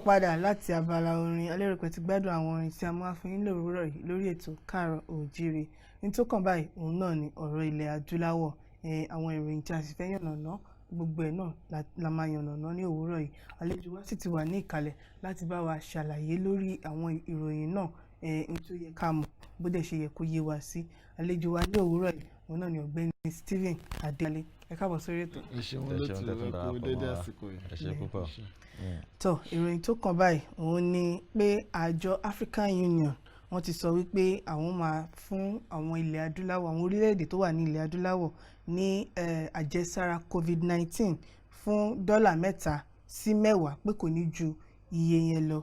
padà láti abala orin. Alérò pé ti gbádùn àwọn orin tí a máa fún yín lówùúrọ̀ yìí lórí ètò Káàárọ̀ Oòjíire. Ní tó kàn báyìí òun náà ni ọ̀rọ̀ ilẹ̀ adúláwọ̀. Àwọn ìròyìn tí a sì fẹ́ yànnàná gbogbo ẹ̀ náà la máa yànnàná ní òwúrọ̀ yìí. Àlejò wa sì ti wà ní ìkàlẹ̀ láti bá wa ṣàlàyé lórí àwọn ìròyìn náà ohun tó yẹ ká mọ̀ bó dẹ̀ ṣe yẹ kó yé wa sí. Àlejò wa ní òwúrọ̀ yìí òun náà ni ọ̀gbẹ́ni Stephen Adéwálé. Ẹ káàbọ̀ sórí ètò. Ẹ ṣeun lótú ẹkú dédé àsìkò yìí. Ẹ ṣé púpọ̀. Tó ìròyìn tó kàn báyìí òun ni pé àjọ African Union wọ́n ti sọ wípé àwọn máa fún àwọn ilẹ̀ adúláwọ̀, àwọn orílẹ̀-èdè tó wà ní ilẹ̀ adúláwọ̀ ní àjẹsára COVID-19 fún $3 sí $10 pé kò ní ju iye yẹn lọ.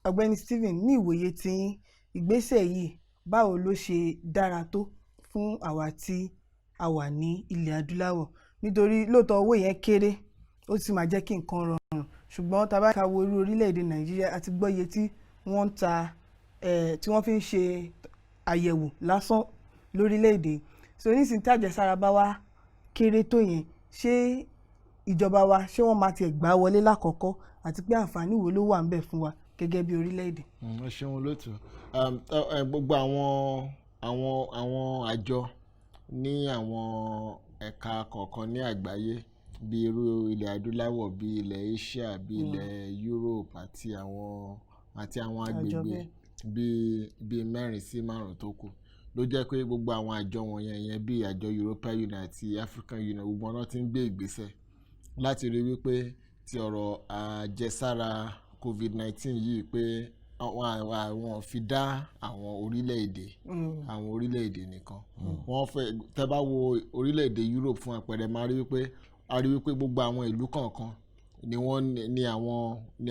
Ọ̀gbẹ́ni Stephen, ní ìwòye tí ìgbésẹ̀ yìí báwo ló ṣe dára tó fún àwa tí a wà ní ilẹ̀ adúláwọ̀? Nítorí lóòótọ́ owó yẹn kéré ó sì máa jẹ́ kí nǹkan rọrùn, ṣùgbọ́n tá bá ká wo irú orílẹ̀-èdè Nàìjíríà àti gbọ́ iye tí wọ́n ń ta tí wọ́n fi ń ṣe àyẹ̀wò lásán lórílẹ̀-èdè. So nísìnyí tí àjẹsára bá wá kéré tó yẹn, ṣé ìjọba wa ṣé wọ́n máa tiẹ̀ gbà wọlé lákọ̀ọ́kọ́, àti pé àǹfààní wo ló wà ńbẹ̀ fún wa gẹ́gẹ́ bí orílẹ̀-èdè? Ẹ ṣeun lótú. Gbogbo àwọn àjọ ní àwọn ẹ̀ka kọ̀ọ̀kan ní àgbáyé bí irú ilẹ̀ adúláwọ̀, bí ilẹ̀ Asia, bí ilẹ̀ Europe àti àwọn agbègbè bí 4 sí 5 tó kù ló jẹ́ pé gbogbo àwọn àjọ wọ̀nyẹn yẹn bí àjọ European Union àti African Union gbogbo wọn ti ń gbé ìgbésẹ̀ láti rí wípé ti ọ̀rọ̀ àjẹsára COVID-19 yìí pé àwọn fi dá àwọn orílẹ̀-èdè nìkan. Wọ́n fẹ́ tẹ́ bá wo orílẹ̀-èdè Europe fún àpẹẹrẹ máa rí wípé gbogbo àwọn ìlú kọ̀ọ̀kan ni wọ́n ní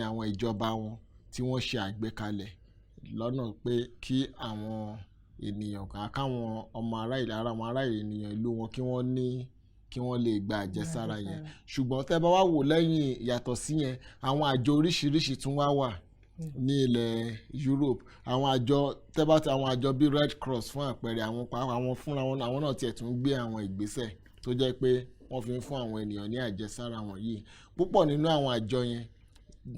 àwọn ìjọba wọn tí wọ́n ṣe àgbékalẹ̀ lọ́nà pé kí àwọn ènìyàn káwọn ọmọ ará ènìyàn ìlú wọn kí wọ́n lè gba àjẹsára yẹn. Ṣùgbọ́n tẹ́ bá wá wò lẹ́yìn yàtọ̀ sí yẹn, àwọn àjọ oríṣiríṣi tún wà ní ilẹ̀ Europe. Àwọn àjọ bíi Red Cross fún àpẹẹrẹ àwọn fúnra wọn àwọn náà tiẹ̀ tún gbé àwọn ìgbésẹ̀ tó jẹ́ pé wọ́n fi ń fún àwọn ènìyàn ní àjẹsára wọ̀nyí. Púpọ̀ nínú àwọn àjọ yẹn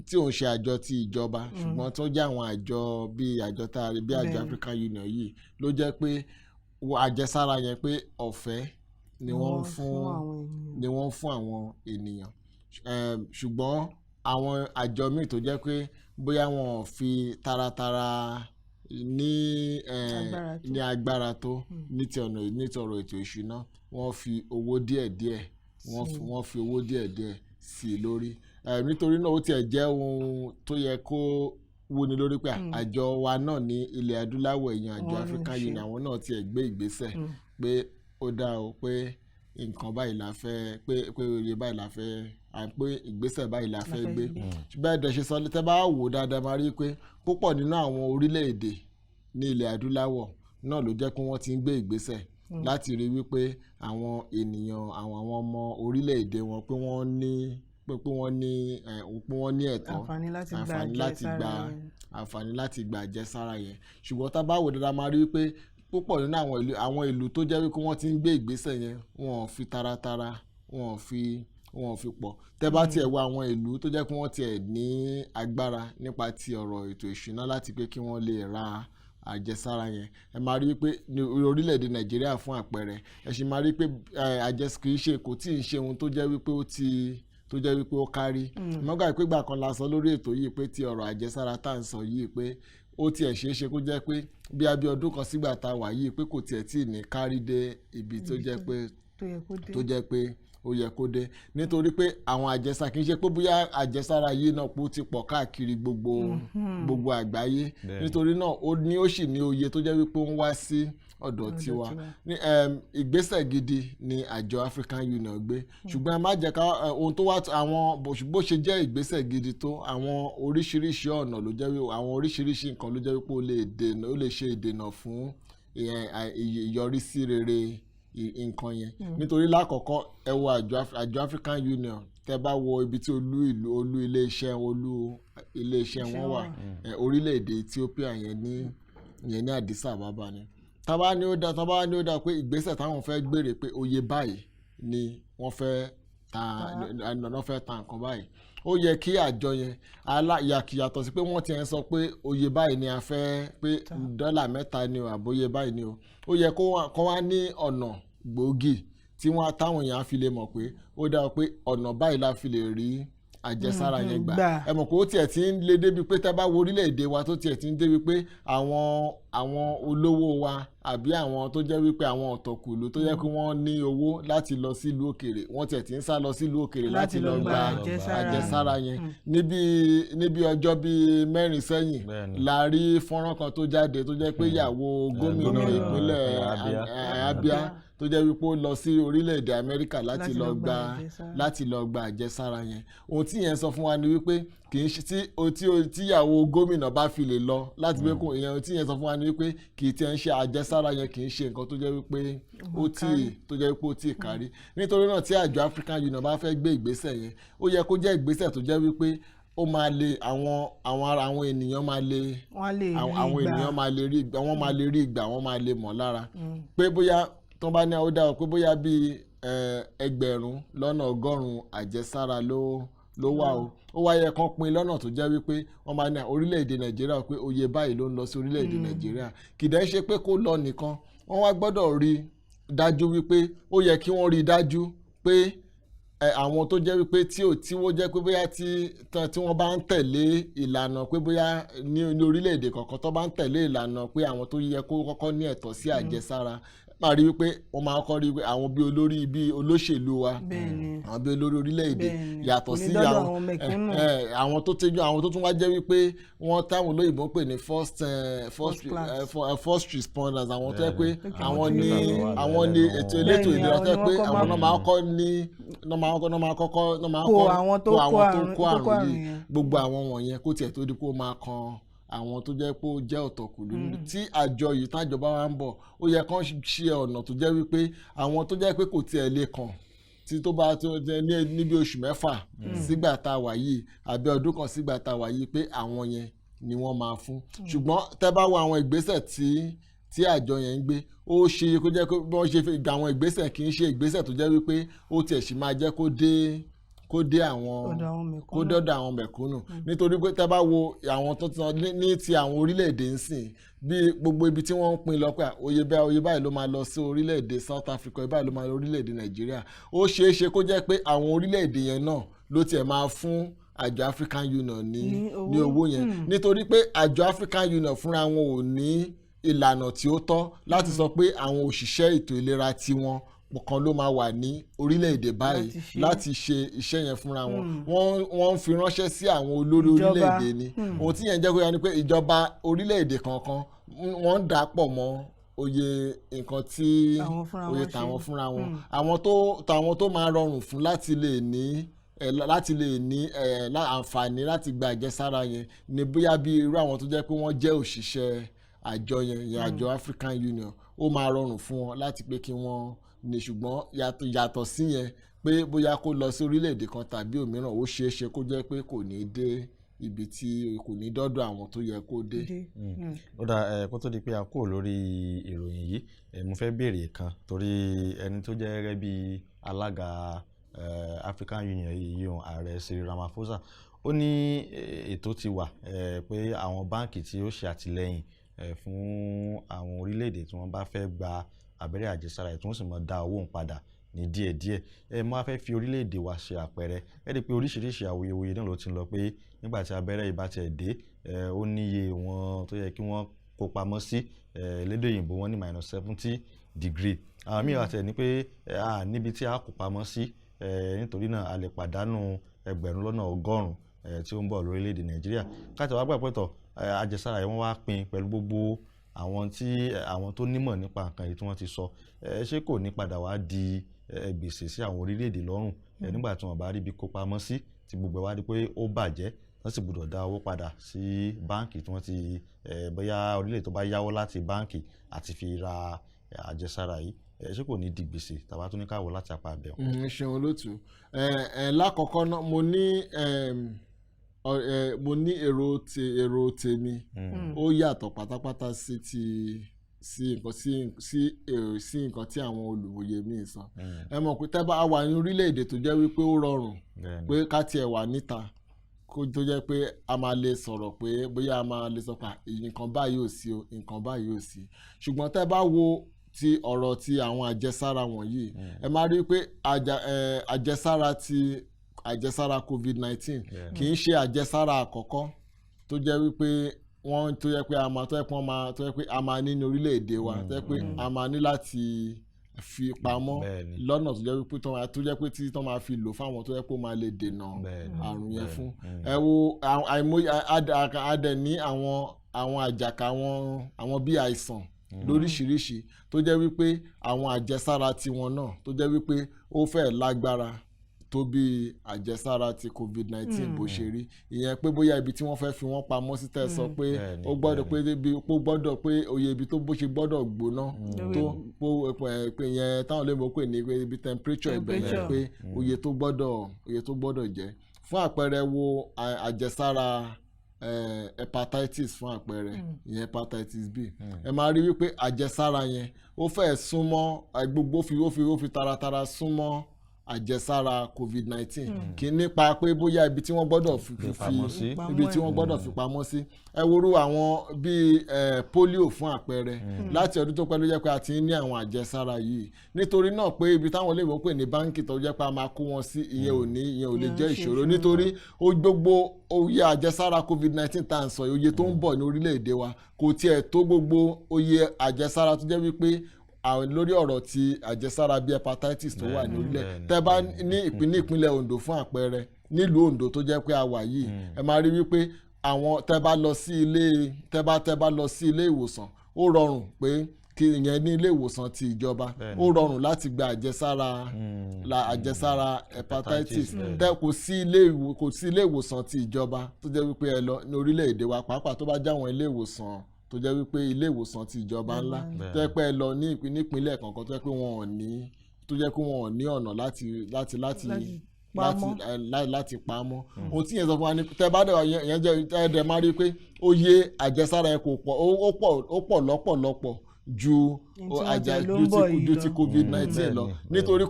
tí ò ń ṣe àjọ ti ìjọba ṣùgbọ́n tó jẹ́ àwọn àjọ bí àjọ African Union yìí ló jẹ́ pé àjẹsára yẹn pé ọ̀fẹ́ ni wọ́n ń fún àwọn ènìyàn. Ṣùgbọ́n àwọn àjọ míì tó jẹ́ pé bóyá wọn ò fi taratara ní agbára tó ní ti ọ̀rọ̀ ètò ìṣúná, wọ́n fi owó díẹ̀díẹ̀ sí i lórí. Nítorí náà ó tiẹ̀ jẹ́ ohun tó yẹ kó wúni lórí pé àjọ wa náà ní ilẹ̀ adúláwọ̀ èèyàn àjọ African Union àwọn náà tiẹ̀ gbé ìgbésẹ̀ pé ó dá o pé nǹkan báyìí la fẹ́ pé oye báyìí la fẹ́ pé ìgbésẹ̀ báyìí la fẹ́ gbé. Ṣùgbọ́n ẹ̀dẹ̀ ṣe sọ tẹ́ bá wò dáadáa máa rí pé púpọ̀ nínú àwọn orílẹ̀-èdè ní ilẹ̀ adúláwọ̀ náà ló jẹ́ pé wọ́n ti ń gbé ìgbésẹ̀ láti rí wípé àwọn ènìyàn àwọn ọmọ orílẹ̀-èdè wọn pé wọ́n ní ẹ̀tọ́ àǹfààní láti gba àjẹsára yẹn. Ṣùgbọ́n tá bá wò dáadáa máa rí wípé púpọ̀ nínú àwọn ìlú tó jẹ́ wípé wọ́n ti ń gbé ìgbésẹ̀ yẹn wọn ò fi taratara wọn ò fi pọ̀. Tẹ́ bá tiẹ̀ wo àwọn ìlú tó jẹ́ pé wọ́n tiẹ̀ ní agbára nípa ti ọ̀rọ̀ ètò ìṣúná láti pé kí wọ́n lè ra àjẹsára yẹn, ẹ máa rí pé ní orílẹ̀-èdè Nàìjíríà fún àpẹẹrẹ ẹ sì máa rí pé kò tí ì ṣe ohun tó jẹ́ wípé ó kárí. Mọ́gà pé ìgbà kan la sọ lórí ètò yìí pé ti ọ̀rọ̀ àjẹsára tá à ń sọ yìí pé ó tiẹ̀ ṣeé kó jẹ́ pé bí abí ọdún kan sígbà tá a wà yìí pé kò tiẹ̀ tí ì ní kárí dé ibi tó jẹ́ pé ó yẹ kó dé. Nítorí pé àwọn àjẹsára kì í ṣe pé bóyá àjẹsára yìí náà pé ó ti pọ̀ káàkiri gbogbo àgbáyé. Nítorí náà ó sì ní oye tó jẹ́ wípé ó ń wá sí ọ̀dọ̀ tiwa. Ìgbésẹ̀ gidi ni àjọ African Union gbé. Ṣùgbọ́n ẹ má jẹ́ ká ohun tó wá àwọn bó ṣe jẹ́ ìgbésẹ̀ gidi tó àwọn oríṣiríṣi ọ̀nà ló jẹ́ wípé àwọn oríṣiríṣi nǹkan ló jẹ́ wípé ó lè ṣe ìdènà fún ìyọrísí rere nǹkan yẹn. Nítorí lákọ̀ọ́kọ́ ẹ wo àjọ African Union tẹ́ bá wo ibi tí olú iléeṣẹ́ wọn wà orílẹ̀-èdè Ethiopia yẹn ní Addis Ababa ni. Tá bá ní ó dá pé ìgbésẹ̀ táwọn fẹ́ gbèrè pé oye báyìí ni wọ́n fẹ́ ta nǹkan báyìí ó yẹ kí àjọ yẹn yàtọ̀ sí pé wọ́n ti ń sọ pé oye báyìí ni a fẹ́ pé dọ́là 3 ni o àbóyè báyìí ni o ó yẹ kó wá ní ọ̀nà gbòógì tí wọ́n táwọn èèyàn fi lè mọ̀ pé ó dáa pé ọ̀nà báyìí la fi lè rí àjẹsára yẹn gbà ẹ mọ̀ pé ó tiẹ̀ ti ń lé débi pé tẹ́ bá wo orílẹ̀-èdè wa tó tiẹ̀ ti ń débi pé àwọn olówó wa àbí àwọn tó jẹ́ wípé àwọn ọ̀tọ̀kùlú tó yẹ kí wọ́n ní owó láti lọ sílùú òkèèrè wọ́n tiẹ̀ ti ń sá lọ sílùú òkèèrè láti lọ gba àjẹsára yẹn níbi ọjọ́ bíi 4 sẹ́yìn la rí fọ́nrán kan tó jáde tó jẹ́ pé ìyàwó gómìnà ìpínlẹ̀ Abia tó jẹ́ wípé ó lọ sí orílẹ̀-èdè Amẹ́ríkà láti lọ gba àjẹsára yẹn ohun tí yẹn sọ fún wa ni wípé kì í ṣe tí ìyàwó gómìnà bá fi lè lọ láti gbé kún ìyẹn tí yẹn sọ fún wa ni wípé kì í tiẹ̀ ń ṣe àjẹsára yẹn kì í ṣe nǹkan tó jẹ́ wípé ó tí ì kárí nítorí náà tí àjọ African Union bá fẹ́ gbé ìgbésẹ̀ yẹn ó yẹ kó jẹ́ ìgbésẹ̀ tó jẹ́ wípé ó máa lè àwọn ènìyàn máa lè àwọn ènìyàn máa lè rí ìgbà wọ́n máa lè mọ̀ lára pé bóyá tó bá ní àwọn dáwọ́ pé bóyá bíi 1,100 àjẹsára ló wà ó wáyé kan pín lọ́nà tó jẹ́ wípé wọ́n máa ní orílẹ̀-èdè Nàìjíríà pé oye báyìí ló ń lọ sí orílẹ̀-èdè Nàìjíríà kìdẹ́ ṣe pé kó lọ nìkan wọ́n wá gbọ́dọ̀ rí dájú wípé ó yẹ kí wọ́n rí dájú pé àwọn tó jẹ́ wípé tí wọ́n jẹ́ pé bóyá tí wọ́n bá ń tẹ̀lé ìlànà pé bóyá ní orílẹ̀-èdè kọ̀ọ̀kan tó bá ń tẹ̀lé ìlànà pé àwọn tó yẹ kó kọ́kọ́ ní ẹ̀tọ́ sí àjẹsára máa rí wípé wọ́n máa kọ́ rí wípé àwọn bí olórí bí olóṣèlú wa àwọn bí olórí orílẹ̀-èdè yàtọ̀ sí àwọn tó tún wá jẹ́ wípé wọ́n táwọn olóyìnbó pè ní first responders àwọn tó yẹ pé àwọn ní ètò elétò ìlera tó yẹ pé àwọn náà máa kọ́ àwọn tó kó àrùn yìí gbogbo àwọn wọ̀nyẹn kó tiẹ̀ tó di kó máa kan àwọn tó jẹ́ pé ó jẹ́ ọ̀tọ̀kùlú tí àjọ yìí tájọba wa ń bọ̀ ó yẹ kán ṣe ọ̀nà tó jẹ́ wípé àwọn tó jẹ́ pé kò tiẹ̀ lè kàn tí tó bá tó níbi oṣù 6 sígbà tá a wà yìí àbí ọdún kan sígbà tá a wà yìí pé àwọn yẹn ni wọ́n máa fún ṣùgbọ́n tẹ́ bá wo àwọn ìgbésẹ̀ tí àjọ yẹn ń gbé ó ṣe kó jẹ́ pé bí wọ́n ṣe fi gba àwọn ìgbésẹ̀ kì í ṣe ìgbésẹ̀ tó jẹ́ wípé ó tiẹ̀ sì máa jẹ́ kó dọ́dọ̀ àwọn mẹ̀kúnnù nítorí pé tẹ́ bá wo àwọn tó tán ní ti àwọn orílẹ̀-èdè ń sìn bí gbogbo ibi tí wọ́n ń pín lọ́pẹ́ oye báyìí ló máa lọ sí orílẹ̀-èdè South Africa báyìí ló máa lọ orílẹ̀-èdè Nàìjíríà ó ṣeé ṣe kó jẹ́ pé àwọn orílẹ̀-èdè yẹn náà ló tiẹ̀ máa fún àjọ African Union ní owó yẹn nítorí pé àjọ African Union fúnra wọn ò ní ìlànà tí ó tọ́ láti sọ pé àwọn òṣìṣẹ́ ètò ìlera tiwọn kan ló máa wà ní orílẹ̀-èdè báyìí láti ṣe iṣẹ́ yẹn fúnra wọn wọ́n ń fi ránṣẹ́ sí àwọn olórí orílẹ̀-èdè ni ohun tí yẹn jẹ́ kó yá ni pé ìjọba orílẹ̀-èdè kankan wọ́n ń dà pọ̀ mọ́ oye nǹkan tí oye tàwọn fúnra wọn àwọn tó máa rọrùn fún láti lè ní àǹfààní láti gba àjẹsára yẹn ni bóyá bí irú àwọn tó jẹ́ pé wọ́n jẹ́ òṣìṣẹ́ àjọ yẹn àjọ African Union ó máa rọrùn fún wọn láti pé kí wọ́n ní ṣùgbọ́n yàtọ̀ sí yẹn pé bóyá kó lọ sí orílẹ̀-èdè kan tàbí òmíràn ó ṣeé ṣe kó jẹ́ pé kò ní dé ibi tí kò ní dọ́dọ̀ àwọn tó yẹ kó dé. ó dà kó tó di pé a kúrò lórí ìròyìn yìí mo fẹ́ béèrè kan torí ẹni tó jẹ́ gẹ́gẹ́ bí alága African Union yìí ààrẹ Cyril Ramaphosa ó ní ètò ti wà pé àwọn báǹkì tí ó ṣe àtìlẹ́yìn fún àwọn orílẹ̀-èdè tí wọ́n bá fẹ́ gba abẹ́rẹ́ àjẹsára ẹ̀ tí wọ́n sì máa dá owó ń padà ní díẹ̀díẹ̀ mo wá fẹ́ fi orílẹ̀-èdè wa ṣe àpẹẹrẹ ẹ rí i pé oríṣiríṣi awuyewuye náà ló ti ń lọ pé nígbà tí abẹ́rẹ́ yìí bá tiẹ̀ dé ó níye wọn tó yẹ kí wọ́n kó pamọ́ sí lédè òyìnbó wọn ní -70 degree àwọn míì wá tẹ̀ ní pé níbi tí a kó pamọ́ sí nítorí náà a lè pàdánù ẹgbẹ̀rún lọ́nà 100 tí ó ń bọ̀ lórílẹ̀-èdè Nàìjíríà káàtì wá gbàgbọ́ tọ̀ àjẹsára yìí wọ́n wá pín pẹ̀lú gbogbo àwọn tó nímọ̀ nípa nǹkan yìí tí wọ́n ti sọ ṣé kò ní padà wá di gbèsè sí àwọn orílẹ̀-èdè lọ́rùn nígbà tí wọ́n bá rí ibi kó pamọ́ sí tí gbogbo ẹ̀ wá di pé ó bàjẹ́ wọ́n sì gbọ́dọ̀ dá owó padà sí báǹkì tí wọ́n ti bóyá orílẹ̀-èdè tó bá yáwó láti báǹkì àti fi ra àjẹsára yìí ṣé kò ní di gbèsè tàbá tó ní káwọ láti apá abẹ́ wọn. ṣeun olóòtú lákọ̀ọ́kọ́ náà mo ní èrò tèmi ó yàtọ̀ pátápátá sí ti sí nǹkan tí àwọn olùwòye míì sọ. Ẹ mọ̀ pé tẹ́ bá wà ní orílẹ̀-èdè tó jẹ́ wípé ó rọrùn pé ká tiẹ̀ wà níta tó jẹ́ pé a máa lè sọ̀rọ̀ pé bóyá a máa lè sọ pé nǹkan báyìí ò sí o nǹkan báyìí ò sí. Ṣùgbọ́n tẹ́ bá wo ti ọ̀rọ̀ ti àwọn àjẹsára wọ̀nyí ẹ máa rí i pé àjẹsára COVID-19 kì í ṣe àjẹsára àkọ́kọ́ tó jẹ́ wípé tó yẹ pé a máa ní orílẹ̀-èdè wa tó yẹ pé a máa ní láti fi pamọ́ lọ́nà tó jẹ́ wípé tí tó máa fi lò fáwọn tó yẹ pé ó máa lè dènà àrùn yẹn fún. Ẹ wo àìmọye adẹ̀ ní àwọn àjàkà àwọn bí àìsàn lóríṣiríṣi tó jẹ́ wípé àwọn àjẹsára tiwọn náà tó jẹ́ wípé ó fẹ́ lágbára tó bí àjẹsára ti COVID-19 bó ṣe rí. Ìyẹn pé bóyá ibi tí wọ́n fẹ́ fi wọ́n pamọ́ sí tẹ́ sọ pé ó gbọ́dọ̀ pé oye ibi tó bó ṣe gbọ́dọ̀ gbóná tó pé ìyẹn táwọn olóyìnbó pè ní ibi temperature ibẹ̀ yẹn pé oye tó gbọ́dọ̀ jẹ́. Fún àpẹẹrẹ wo àjẹsára hepatitis fún àpẹẹrẹ ìyẹn hepatitis B ẹ máa rí wípé àjẹsára yẹn ó fẹ́ súnmọ́ gbogbo ó fi taratara súnmọ́ àjẹsára COVID-19 kì í nípa pé bóyá ibi tí wọ́n gbọ́dọ̀ fi pamọ́ sí. Ẹ worú àwọn bíi polio fún àpẹẹrẹ láti ọdún tó pẹ́ ló jẹ́ pé a ti ní àwọn àjẹsára yìí. Nítorí náà pé ibi táwọn olóyìnbó pè ní báńkì tó jẹ́ pé a máa kó wọn sí ìyẹn ò lè jẹ́ ìṣòro nítorí gbogbo oye àjẹsára COVID-19 tá à ń sọ oye tó ń bọ̀ ní orílẹ̀-èdè wa kò tiẹ̀ tó gbogbo oye àjẹsára tó jẹ́ wípé lórí ọ̀rọ̀ ti àjẹsára bíi hepatitis tó wà ní orílẹ̀ tẹ́ bá ní ìpínlẹ̀ Ondo fún àpẹẹrẹ nílùú Ondo tó jẹ́ pé a wà yìí ẹ máa rí wípé àwọn tẹ́ bá lọ sí ilé ìwòsàn ó rọrùn pé kí ìyẹn ní ilé ìwòsàn ti ìjọba ó rọrùn láti gba àjẹsára hepatitis kò sí ilé ìwòsàn ti ìjọba tó jẹ́ wípé ẹ lọ ní orílẹ̀-èdè wa pàápàá tó bá jáwọn ilé ìwòsàn tó jẹ́ wípé ilé ìwòsàn ti ìjọba ńlá tó jẹ́ pé ẹ lọ ní ìpínlẹ̀ kankan tó jẹ́ pé wọn ò ní ọ̀nà láti pamọ́. Ohun tí yẹn sọ fún wa ni tẹ́ bá dẹ̀ yẹn jẹ́ ẹ̀ẹ́dẹ̀ máa rí i pé oye àjẹsára ẹ̀ kò pọ̀ ó pọ̀ lọ́pọ̀lọpọ̀ ju ti COVID-19 lọ nítorí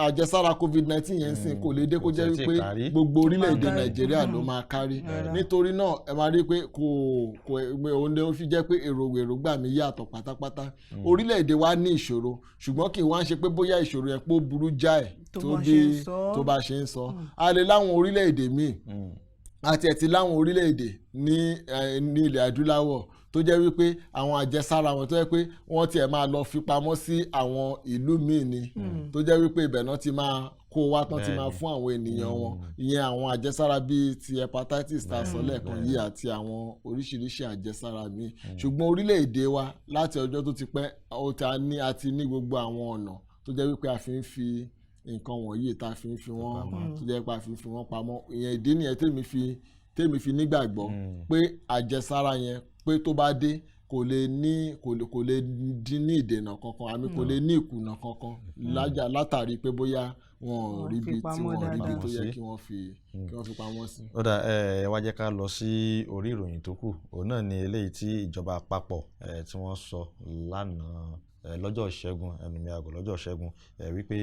àjẹsára COVID-19 yẹn sìn kò lè dé kó jẹ́ wípé gbogbo orílẹ̀-èdè Nàìjíríà ló máa kárí. Nítorí náà ẹ máa rí i pé òun ni ó fi jẹ́ pé èròǹgbà mi yàtọ̀ pátápátá. Orílẹ̀-èdè wa ní ìṣòro ṣùgbọ́n kì í wá ń ṣe pé bóyá ìṣòro yẹn pé ó burú jáì tó bá ṣe ń sọ. A lè láwọn orílẹ̀-èdè míì àti ẹ̀ ti láwọn orílẹ̀-èdè ní ilẹ̀ adúláwọ̀ tó jẹ́ wípé àwọn àjẹsára wọn tó jẹ́ pé wọ́n tiẹ̀ máa lọ fi pamọ́ sí àwọn ìlú míì ni tó jẹ́ wípé ibẹ̀ náà ti máa kó wá tán ti máa fún àwọn ènìyàn wọn ìyẹn àwọn àjẹsára bíi ti hepatitis tá a sọ lẹ́ẹ̀kan yìí àti àwọn oríṣiríṣi àjẹsára míì. Ṣùgbọ́n orílẹ̀-èdè wa láti ọjọ́ tó ti pẹ́ a ti ní gbogbo àwọn ọ̀nà tó jẹ́ wípé a fi ń fi nǹkan wọ̀nyí tá a fi ń fi wọ́n tó jẹ́ pé a fi ń fi wọ́n pamọ́. Ìyẹn ìdí nìyẹn tèmi fi nígbàgbọ́ pé àjẹsára yẹn pé tó bá dé kò lè dín ní ìdènà kankan àmì kò lè ní ìkùnà kankan látàrí pé bóyá wọn ò ríbi tó yẹ kí wọ́n fi pamọ́ sí. Ó dà ẹ wá jẹ́ ká lọ sí orí ìròyìn tó kù òun náà ni eléyìí tí ìjọba àpapọ̀ tí wọ́n sọ lánàá lọ́jọ́ ìṣẹ́gun ẹnumí àgọ́ lọ́jọ́ ìṣẹ́gun wípé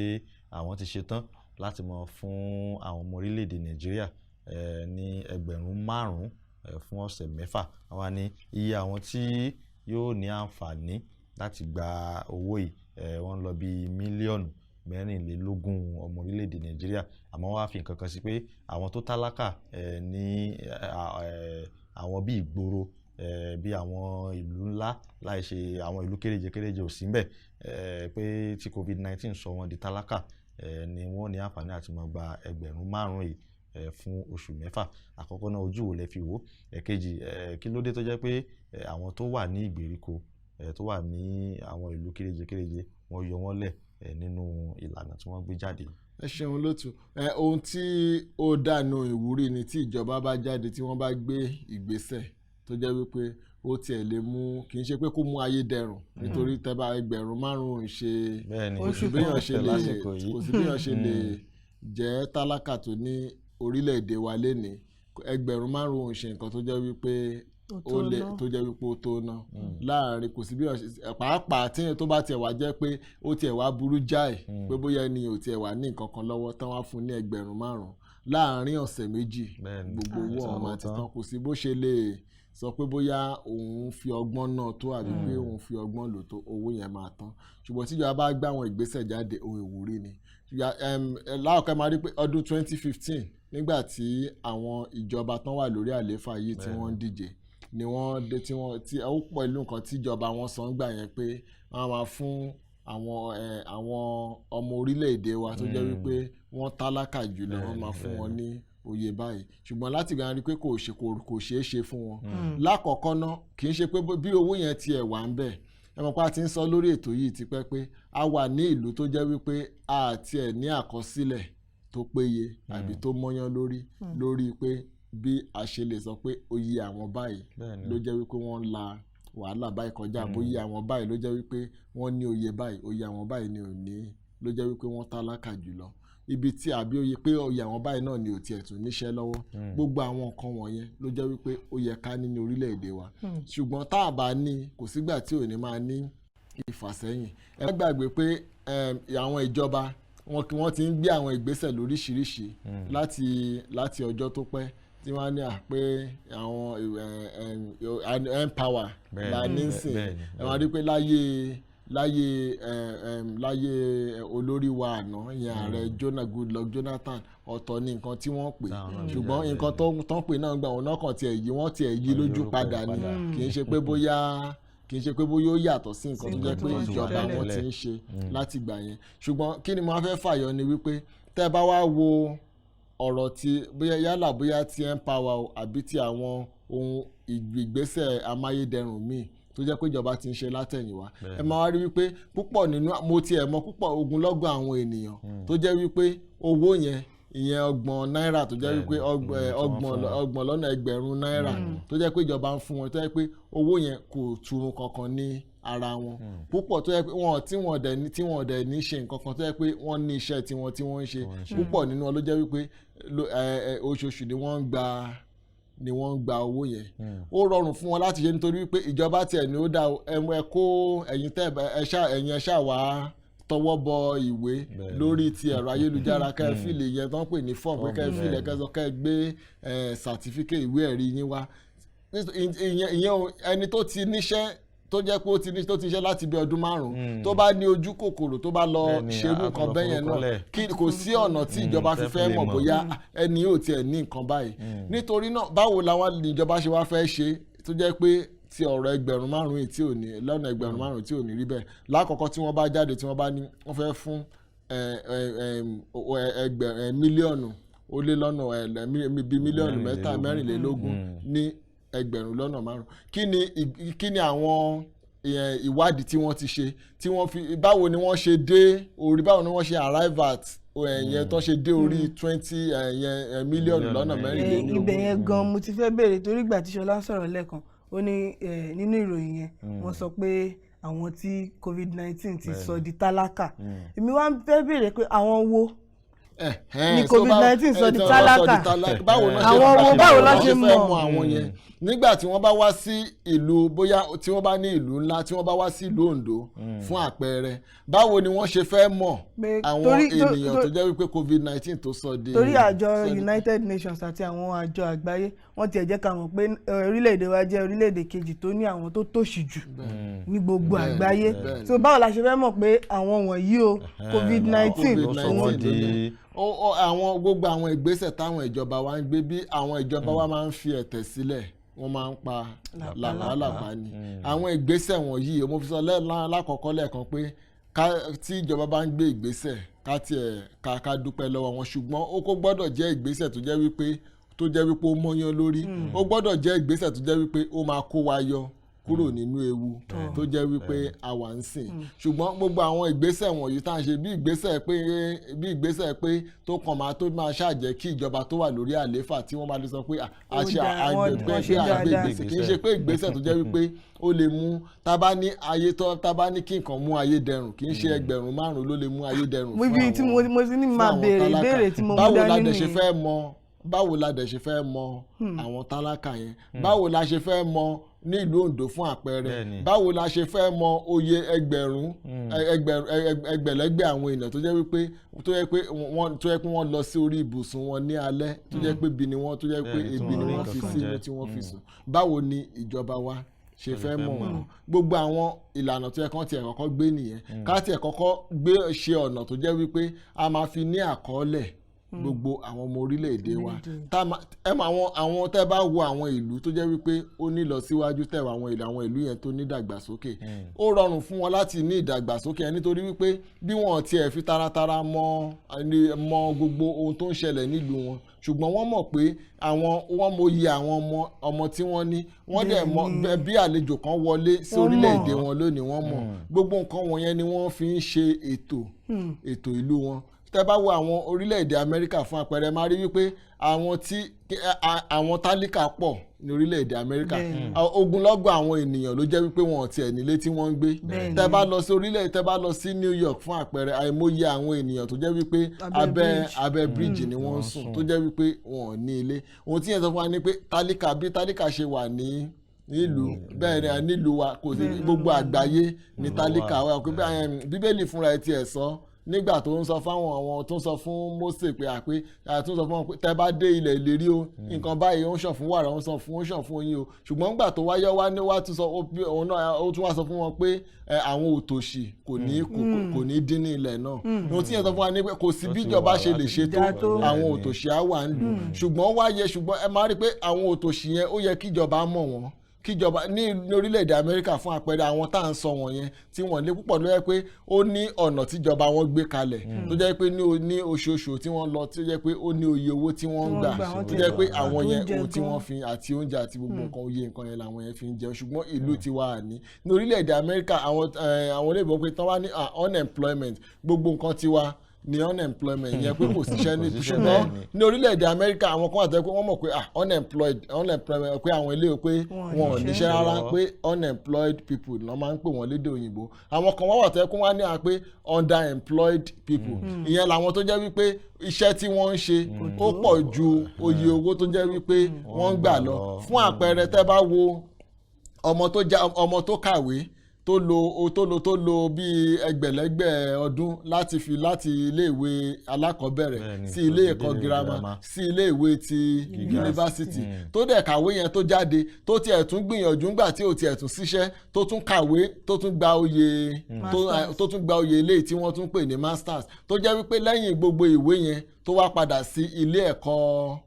àwọn ti ṣetán láti mọ fún àwọn ọmọ orílẹ̀-èdè Nàìjíríà ní 5,000 fún ọ̀sẹ̀ 6 àwa ní iye àwọn tí yóò ní àǹfààní láti gba owó yìí wọ́n lọ bí mílíọ̀nù 24 ọmọ orílẹ̀-èdè Nàìjíríà àmọ́ wọ́n á fi nǹkan kan sí pé àwọn tó tálákà ní àwọn bí ìgboro bí àwọn ìlú ńlá láì ṣe àwọn ìlú kéréje ò sí ńbẹ̀ pé tí COVID-19 sọ wọ́n di tálákà ni wọ́n ní àǹfààní àti máa gba 5,000 yìí fún oṣù 6. Àkọ́kọ́ náà ojú wo lẹ fi wò ẹ̀kejì kí ló dé tó jẹ́ pé àwọn tó wà ní ìgbèríko tó wà ní àwọn ìlú kéréje wọ́n yọ wọ́n lẹ̀ nínú ìlànà tí wọ́n gbé jáde. Ẹ ṣeun lótú ohun tí ó dànù ìwúrí ni tí ìjọba bá jáde tí wọ́n bá gbé ìgbésẹ̀ tó jẹ́ wípé ó tiẹ̀ lè mú kì í ṣe pé kó mú ayé dẹrùn nítorí tẹ́bà 5,000 ṣe kò sí béèyàn ṣe lè jẹ́ tálákà tó ní orílẹ̀-èdè wa lénìí 5,000 ṣe nǹkan tó jẹ́ wípé ó lè tó jẹ́ wípé ó tó ná láàrin kò sí bí pàápàá tí tó bá tiẹ̀ wá jẹ́ pé ó tiẹ̀ wá burú jáì pé bóyá ẹni ò tiẹ̀ wá ní nǹkan kan lọ́wọ́ tán wá fún ní 5,000 láàrin ọ̀sẹ̀ méjì gbogbo owó ọ̀hún máa ti tán kò sí bó ṣe lè sọ pé bóyá òun fi ọgbọ́n náà tó àbí pé òun fi ọgbọ́n lò tó owó yẹn máa tán ṣùgbọ́n tíjọba bá gbé àwọn ìgbésẹ̀ jáde ohun ìwúrí ni láàkọ́ máa rí pé ọdún 2015 nígbà tí àwọn ìjọba tán wà lórí àlééfà yìí tí wọ́n ń díje ni wọ́n dé tí ó pẹ̀lú nǹkan tíjọba wọn sọ ń gbà yẹn pé wọ́n máa fún àwọn ọmọ orílẹ̀-èdè wa tó jẹ́ wípé wọ́n tálákà jùlọ wọ́n máa fún wọn ní oyè báyìí ṣùgbọ́n láti gbà rí pé kò ṣeé ṣe fún wọn lákọ̀ọ́kọ́ ná kì í ṣe pé bí owó yẹn tiẹ̀ wà ń bẹ̀ ẹ mọ̀ pé a ti ń sọ lórí ètò yìí tipẹ́ pé a wà ní ìlú tó jẹ́ wípé a tiẹ̀ ní àkọsílẹ̀ tó péye àbí tó mọ́yán lórí pé bí a ṣe lè sọ pé oyè àwọn báyìí ló jẹ́ wípé wọ́n ń la wàhálà báyìí kọjá bóyá àwọn báyìí ló jẹ́ wípé wọ́n ní oyè báyìí oyè àwọn báyìí ni ò ní ló jẹ́ wípé wọ́n tálákà jùlọ ibi tí àbí oyè pé oyè àwọn báyìí náà ni ò tiẹ̀ tún níṣẹ́ lọ́wọ́ gbogbo àwọn nǹkan wọ̀nyẹn ló jẹ́ wípé ó yẹ ká ní ní orílẹ̀-èdè wa ṣùgbọ́n tá a bá ní kò sígbà tí ò ní máa ní ìfàsẹ́yìn ẹ má gbàgbé pé àwọn ìjọba wọ́n ti ń gbé àwọn ìgbésẹ̀ lóríṣiríṣi láti ọjọ́ tó pẹ́ tí wọ́n á ní pé àwọn empower la nísìn ẹ máa rí pé láyé olórí wa àná ìyẹn ààrẹ Goodluck Jonathan ọ̀tọ̀ ní nǹkan tí wọ́n pè ṣùgbọ́n nǹkan tó ń pè náà gbà wọn náà kàn tiẹ̀ yí lójú padà ni kì í ṣe pé bóyá ó yàtọ̀ sí nǹkan tó jẹ́ pé ìjọba wọn ti ń ṣe láti gbà yẹn ṣùgbọ́n kí ni mo fẹ́ fàyọ ni wípé tẹ́ bá wá wo ọ̀rọ̀ tí bóyá ti empower àbí ti àwọn ohun ìgbésẹ̀ amáyédẹrùn míì tó jẹ́ pé ìjọba ti ń ṣe látẹ̀yìnwá ẹ máa wá rí wípé púpọ̀ nínú mo tiẹ̀ mọ̀ púpọ̀ ogunlọ́gọ̀ àwọn ènìyàn tó jẹ́ wípé owó yẹn ìyẹn 30 náírà tó jẹ́ wípé 30 lọ́nà 1,000 náírà tó jẹ́ pé ìjọba ń fún wọn tó jẹ́ pé owó yẹn kò turun kankan ní ara wọn púpọ̀ tó jẹ́ pé tí wọ́n dẹ̀ ní ṣe nǹkan kan tó jẹ́ pé wọ́n ní iṣẹ́ tiwọn tí wọ́n ń ṣe púpọ̀ nínú wọn ló jẹ́ wípé oṣooṣù ni wọ́n ń gba owó yẹn ó rọrùn fún wọn láti ṣe nítorí wípé ìjọba tiẹ̀ ní ó dá ẹ kó ẹ̀yin ẹ ṣáà wá tọwọ́ bọ ìwé lórí ti ẹ̀rọ ayélujára kẹ́ẹ̀fìlì yẹn tó ń pè ní form pé kẹ́ẹ̀fìlì ẹ̀kẹ́sọ kẹ́ẹ̀ gbé certificate ìwé ẹ̀rí yín wá ìyẹn ẹni tó ti níṣẹ́ tó jẹ́ pé tó ti ṣe láti bí ọdún 5 tó bá ní ojú kòkòrò tó bá lọ ṣerú nǹkan bẹ́yẹn náà kò sí ọ̀nà tí ìjọba fi fẹ́ mọ̀ bóyá ẹni yóò tiẹ̀ ní nǹkan báyìí nítorí náà báwo làwọn ìjọba ṣe wá fẹ́ ṣe tó jẹ́ pé ti ọ̀rọ̀ 5,000 yìí tí ò ní lọ́nà 5,000 tí ò ní rí bẹ́ẹ̀ lákọ̀ọ́kọ́ tí wọ́n bá jáde tí wọ́n bá ní wọ́n fẹ́ fún mílíọ̀nù ó lé lọ́nà bíi mílíọ̀nù 24 ní 5,000 kí ni àwọn ìwádìí tí wọ́n ti ṣe tí wọ́n fi báwo ni wọ́n ṣe dé orí báwo ni wọ́n ṣe arrive at yẹn tó ṣe dé orí 20 mílíọ̀nù lọ́nà 24. ibẹ̀ yẹn gan mo ti fẹ́ béèrè torí ìgbà tí Ṣọlá sọ̀rọ̀ lẹ́ẹ̀kan ó ní nínú ìròyìn yẹn wọ́n sọ pé àwọn tí COVID-19 ti sọ di tálákà èmi wá fẹ́ béèrè pé àwọn wo ní COVID-19 sọ di tálákà báwo la ṣe mọ̀ àwọn yẹn nígbà tí wọ́n bá wá sí ìlú bóyá tí wọ́n bá ní ìlú ńlá tí wọ́n bá wá sí ìlú Ondo fún àpẹẹrẹ báwo ni wọ́n ṣe fẹ́ mọ̀ àwọn ènìyàn tó jẹ́ wípé COVID-19 tó sọ di. torí àjọ United Nations àti àwọn àjọ àgbáyé wọ́n tiẹ̀ jẹ́ ká mọ̀ pé orílẹ̀-èdè wa jẹ́ orílẹ̀-èdè kejì tó ní àwọn tó tòṣì jù ní gbogbo àgbáyé so báwo la ṣe fẹ́ mọ̀ pé àwọn wọ̀nyí o COVID-19 àwọn gbogbo àwọn ìgbésẹ̀ táwọn ìjọba wa ń gbé bí àwọn ìjọba wa máa ń fi ẹ̀tẹ̀ sílẹ̀ wọ́n máa ń pa làpálàpá ni àwọn ìgbésẹ̀ wọ̀nyí mo fi sọ lákọ̀ọ́kọ́ lẹ́ẹ̀kan pé tí ìjọba bá ń gbé ìgbésẹ̀ ká dúpẹ́ lọ́wọ́ wọn ṣùgbọ́n ó kó gbọ́dọ̀ jẹ́ ìgbésẹ̀ tó jẹ́ wípé ó mọ́yán lórí ó gbọ́dọ̀ jẹ́ ìgbésẹ̀ tó jẹ́ wípé ó máa kó wa yọ kúrò nínú ewu tó jẹ́ wípé a wà ń sìn ṣùgbọ́n gbogbo àwọn ìgbésẹ̀ wọ̀nyí tá à ń ṣe bí ìgbésẹ̀ pé tó kàn máa tó máa ṣàjẹ́ kí ìjọba tó wà lórí àlééfà tí wọ́n bá lè sọ pé àgbègbè kì í ṣe pé ìgbésẹ̀ tó jẹ́ wípé ó lè mú tábà ní kí nǹkan mú ayé dẹrùn kì í ṣe 5,000 ló lè mú ayé dẹrùn fún àwọn tálákà báwo la dẹ̀ ṣe fẹ́ mọ báwo la dẹ̀ ṣe fẹ́ mọ àwọn tálákà yẹn báwo la ṣe fẹ́ mọ ní ìlú Oǹdó fún àpẹẹrẹ báwo la ṣe fẹ́ mọ oye ẹgbẹ̀lẹ́gbẹ̀ àwọn èèyàn tó jẹ́ pé wọ́n lọ sí orí ibùsùn wọn ní alẹ́ tó jẹ́ pé ebi ni wọ́n fi sí inú tí wọ́n fi sùn báwo ni ìjọba wa ṣe fẹ́ mọ̀ wọ́n gbogbo àwọn ìlànà tó yẹ kán tiẹ̀ kọ́kọ́ gbé nìyẹn ká tiẹ̀ kọ́kọ́ gbé ṣe ọ̀nà tó jẹ́ wípé a máa fi ní àkọọ́lẹ̀ gbogbo àwọn ọmọ orílẹ̀-èdè wa àwọn tẹ́ bá wo àwọn ìlú tó jẹ́ wípé ó ní lọ síwájú tẹ̀wọ̀ àwọn ìlú yẹn tó ní ìdàgbàsókè ó rọrùn fún wọn láti ní ìdàgbàsókè yẹn nítorí wípé bí wọn tiẹ̀ fi taratara mọ gbogbo ohun tó ń ṣẹlẹ̀ nílùú wọn ṣùgbọ́n wọ́n mọ̀ pé wọ́n mọyì àwọn ọmọ tí wọ́n ní wọ́n dẹ̀ mọ̀ bí àlejò kan wọlé sí orílẹ̀-èdè wọn lónìí wọ́n mọ̀ gbogbo nǹkan wọ̀nyẹn ni wọ́n fi ń ṣe ètò ìlú wọn tẹ́ bá wo àwọn orílẹ̀-èdè Amẹ́ríkà fún àpẹẹrẹ máa rí wípé àwọn tálíkà pọ̀ ní orílẹ̀-èdè Amẹ́ríkà ogunlọ́gọ̀ àwọn ènìyàn ló jẹ́ wípé wọn ò tiẹ̀ nílé tí wọ́n ń gbé tẹ́ bá lọ sí New York fún àpẹẹrẹ àìmọye àwọn ènìyàn tó jẹ́ wípé abẹ́ bíríìjì ni wọ́n ń sùn tó jẹ́ wípé wọn ò ní ilé ohun tí yẹn sọ fún wa ni pé bí tálíkà ṣe wà nílùú bẹ́ẹ̀ ni nílùú wa kò sí gbogbo àgbáyé ní tálíkà wa Bíbélì fúnra ẹ̀ tiẹ̀ sọ nígbà tó ń sọ fáwọn àwọn tó ń sọ fún Mósè pé tó ń sọ fún wọn pé tẹ́ bá dé ilẹ̀ ìlérí o nǹkan báyìí ó ń ṣàn fún wàrà ó ń ṣàn fún oyin o ṣùgbọ́n nígbà tó wáyé wá ní wá tún sọ òun náà ó tún wá sọ fún wọn pé àwọn òtòṣì kò ní dín ní ilẹ̀ náà ohun tí yẹn sọ fún wa ní pé kò sí bí ìjọba ṣe lè ṣe tó àwọn òtòṣì á wà ń lù ṣùgbọ́n ẹ máa rí pé àwọn òtòṣì yẹn ó yẹ kíjọba mọ̀ wọ́n kíjọba ní orílẹ̀-èdè Amẹ́ríkà fún àpẹẹrẹ àwọn tá à ń sọ wọ̀nyẹn tí wọ́n lé púpọ̀ ló yẹ pé ó ní ọ̀nà tíjọba wọn gbé kalẹ̀ tó jẹ́ pé ní oṣooṣù tí wọ́n lọ tó jẹ́ pé ó ní oye owó tí wọ́n ń gbà tó jẹ́ pé àwọn yẹn ohun tí wọ́n fi àti oúnjẹ àti gbogbo nǹkan oye nǹkan yẹn làwọn yẹn fi ń jẹun ṣùgbọ́n ìlú tiwa ní orílẹ̀-èdè Amẹ́ríkà àwọn olóyìnbó pé tán wá ní unemployment gbogbo nǹkan tiwa ní unemployment yẹn pé kò síṣẹ́ ní ṣùgbọ́n ní orílẹ̀-èdè Amẹ́ríkà àwọn kan àtẹ́kọ́ wọ́n mọ̀ pé unemployment pé àwọn ilé pé wọn ò níṣẹ́ rárá pé unemployed people ló máa ń pè wọ́n lédè òyìnbó àwọn kan wọ́n wà tẹ́kọ́ wọ́n á ní à pé underemployed people ìyẹn làwọn tó jẹ́ wípé iṣẹ́ tí wọ́n ń ṣe ó pọ̀ ju oye owó tó jẹ́ wípé wọ́n ń gbà lọ fún àpẹẹrẹ tẹ́ bá wo ọmọ tó kàwé tó lo bíi ẹgbẹ̀lẹ́gbẹ̀ ọdún láti iléèwé alákọ̀ọ́bẹ̀rẹ̀ sí ilé ẹ̀kọ́ girama sí iléèwé ti yunifásitì tó dẹ̀ kàwé yẹn tó jáde tó tiẹ̀ tún gbìyànjú ńgbà tí ò tiẹ̀ tún síṣẹ́ tó tún kàwé tó tún gba oyè eléyìí tí wọ́n tún pè ní masters tó jẹ́ wípé lẹ́yìn gbogbo ìwé yẹn tó wá padà sí ilé ẹ̀kọ́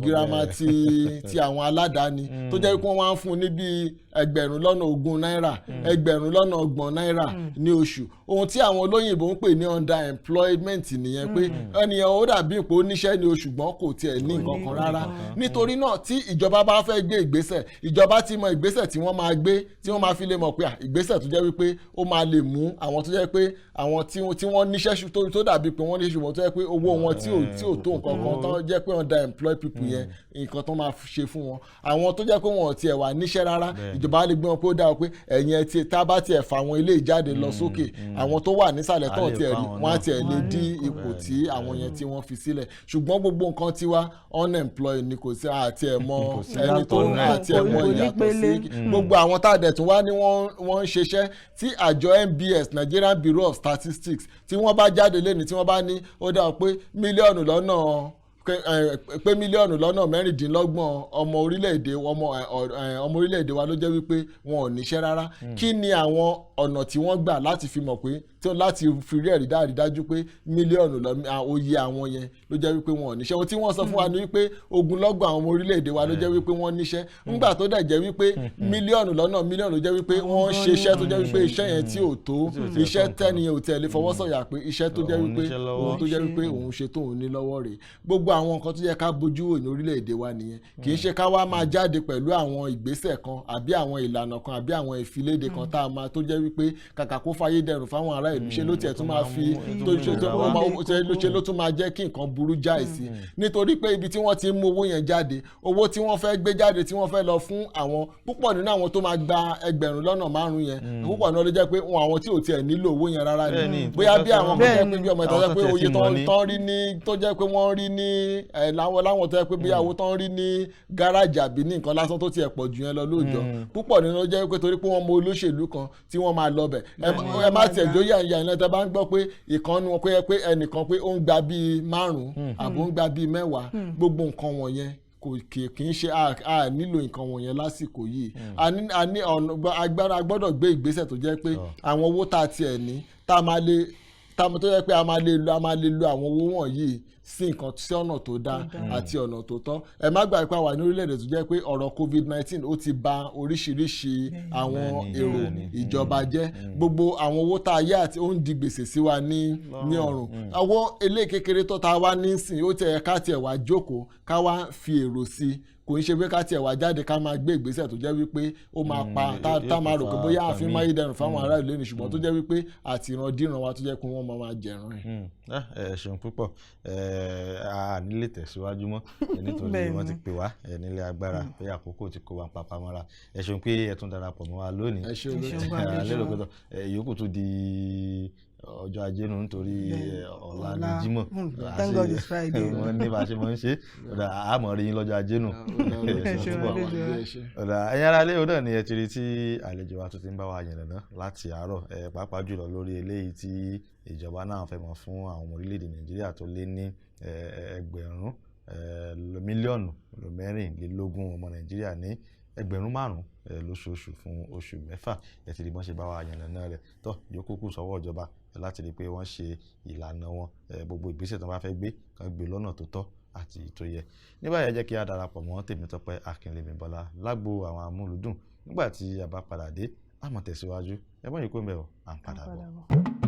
girama ti àwọn aládàáni tó jẹ́ pé wọ́n wá ń fún ní bíi ẹgbẹ̀rún lọ́nà 20 náírà ẹgbẹ̀rún lọ́nà 30 náírà ní oṣù ohun tí àwọn olóyìnbó ń pè ní underemployment nìyẹn pé ẹnìyàn ó dàbí pé ó níṣẹ́ ní oṣù gbọ́n kò tiẹ̀ ní nǹkan kan rárá nítorí náà tí ìjọba bá fẹ́ gbé ìgbésẹ̀ ìjọba ti mọ ìgbésẹ̀ tí wọ́n máa gbé tí wọ́n máa fi lè mọ̀ pé ìgbésẹ̀ tó jẹ́ wípé ó máa lè mú àwọn tó jẹ́ pé àwọn tí wọ́n níṣẹ́ tó dàbí pé wọ́n níṣẹ́ ṣùgbọ́n tó jẹ́ pé owó wọn tí ò tó nǹkan kan tó jẹ́ pé underemployed people yẹn nǹkan tó máa ṣe fún wọn àwọn tó jẹ́ pé wọn ò tiẹ̀ wà níṣẹ́ rárá ìjọba lè gbé wọn pé ó dáa pé ẹ̀yin ẹ̀ tí tá a bá tiẹ̀ fà àwọn ilé ìjáde lọ sókè àwọn tó wà nísàlẹ̀ tó tiẹ̀ rí wọn á tiẹ̀ lè dí ipò tí àwọn yẹn tí wọ́n fi sílẹ̀ ṣùgbọ́n gbogbo nǹkan tiwa unemployed ni kò sí àti ẹ̀ mọ ẹni tó ní àti ẹ̀ mọ ìyàtọ̀ sí gbogbo àwọn tá a dẹ̀ tún wá ní wọ́n ń ṣiṣẹ́ tí àjọ NBS Nigerian Bureau of Statistics tí wọ́n bá jáde lẹ́ni tí wọ́n bá ní ó dáa pé mílíọ̀nù lọ́nà mẹ́rìndínlọ́gbọ̀n ọmọ orílẹ̀-èdè wa ló jẹ́ wípé wọn ò níṣẹ́ rárá kí ni àwọn ọ̀nà tí wọ́n gbà láti fi mọ̀ pé láti fi rí ẹ̀rí dájú pé mílíọ̀nù oyè àwọn yẹn ló jẹ́ wípé wọn ò níṣẹ́ ohun tí wọ́n sọ fún wa ni wípé ogunlọ́gọ̀ àwọn ọmọ orílẹ̀-èdè wa ló jẹ́ wípé wọ́n níṣẹ́ ńgbà tó dẹ̀ jẹ́ wípé mílíọ̀nù ló jẹ́ wípé wọ́n ń ṣe iṣẹ́ tó jẹ́ wípé iṣẹ́ yẹn tí ò tó iṣẹ́ tẹ́niyàn ò tẹ̀lé fọwọ́sọ̀yà pé iṣẹ́ tó jẹ́ wípé ohun tó jẹ́ wípé òun ṣe tóun ní lọ́wọ́ rẹ̀ gbogbo àwọn nǹkan tó yẹ ká bójú wò ní orílẹ̀-èdè wa nìyẹn kì í ṣe ká wá máa jáde pẹ̀lú àwọn ìgbésẹ̀ kan àbí àwọn ìlànà kan àbí àwọn ìfiléde kan tá a máa tó jẹ́ wípé kàkà kó fayé dẹrùn fáwọn ará ará ìlú ṣe ló tiẹ̀ tún máa fi ṣe ló tún máa jẹ́ kí nǹkan burú jáì sí nítorí pé ibi tí wọ́n ti mú owó yẹn jáde owó tí wọ́n fẹ́ gbé jáde tí wọ́n fẹ́ lọ fún àwọn púpọ̀ nínú àwọn tó máa gba 5,000 yẹn púpọ̀ náà ló jẹ́ pé àwọn tí ò tiẹ̀ nílò owó yẹn rárá ni bóyá bí àwọn ọmọ tó jẹ́ pé bí ọmọ tó jẹ́ pé oye tán rí ní tó jẹ́ pé wọ́n rí ní láwọn tó jẹ́ pé bí àwọn tán rí ní gáràjì àbí ní nǹkan lásán tó tiẹ̀ pọ̀ jù yẹn lọ lóòjọ́ púpọ̀ nínú ló jẹ́ pé torí pé wọ́n mọ olóṣèlú kan tí wọ́n máa lọ bẹ̀ ẹ má tiẹ̀ jó yàyà iná tẹ́ bá ń gbọ́ pé ìkànnì wọn pé ẹnìkan pé ó ń gba bíi 5 àbó ń gba bíi 10 gbogbo nǹkan wọ̀nyẹn kì í ṣe a nílò nǹkan wọ̀nyẹn lásìkò yìí a ní agbára gbọ́dọ̀ gbé ìgbésẹ̀ tó jẹ́ pé àwọn owó tá a tiẹ̀ ní tá a máa lè tó jẹ́ pé a máa lè lo àwọn owó wọ̀nyí sí nǹkan sí ọ̀nà tó dáa àti ọ̀nà tó tọ́ ẹ má gbàgbé pé àwa ní orílẹ̀-èdè tó jẹ́ pé ọ̀rọ̀ COVID-19 ó ti bà oríṣiríṣi àwọn èrò ìjọba jẹ́ gbogbo àwọn owó tá a yá àti ó ń di gbèsè sí wa ní ọrùn àwọn ilé kékeré tó ta wá nísìn ó tẹ̀ ká tiẹ̀ wá jókòó ká wá fi èrò sí kò ń ṣe pé ká tiẹ̀ wá jáde ká máa gbé ìgbésẹ̀ tó jẹ́ wípé ó máa pa tá máa rò pé bóyá àfin máyédẹrùn fáwọn ará ìlú ní ṣùgbọ́n tó jẹ́ wípé àti ìrandíran wa tó jẹ́ pé wọ́n máa jẹ̀ràn ẹ̀. ẹ ṣeun púpọ̀ a nílé tẹ̀síwájú mọ́ nítorí wọ́n ti pè wá nílé agbára pé àkókò ti kó wa papá mọ́ra ẹ ṣeun pé ẹ tún darapọ̀ mọ́ wa lónìí ẹ ṣeun lérò pé ìyókù tún di ọjọ́ ajé nù nítorí ọ̀la ní Jímọ̀ Thank God it's Friday. wọ́n ní bá a ṣe máa ń ṣe àmọ́ rí yín lọ́jọ́ ajé nù. ẹ̀yin ará ilé náà ni ẹ ti rí tí àlejò wa tó ti ń bá wa yànnàná láti àárọ̀ pàápàá jùlọ lórí eléyìí tí ìjọba náà fẹ́ mọ̀ fún àwọn ọmọ orílẹ̀-èdè Nàìjíríà tó lé ní ẹgbẹ̀rún mílíọ̀nù 24 ọmọ Nàìjíríà ní 5,000 lóṣooṣù fún oṣù 6 ẹ ti rí bọ́n ṣe bá wa yànnàná rẹ̀ tó yókù kù sọ́wọ́ ìjọba láti rí pé wọ́n ṣe ìlànà wọn gbogbo ìgbésẹ̀ tó bá fẹ́ gbé kan gbé lọ́nà tó tọ́ àti tó yẹ. Ní báyìí ẹ jẹ́ kí a darapọ̀ mọ́ Tèmítọ́pẹ́ Akínlẹ́mìbọ́lá lágbo àwọn amúlùdùn nígbà tí a bá padà dé a máa tẹ̀síwájú ẹ bọ́ yìí kó ń bẹ̀ ọ́ à ń padà bọ̀.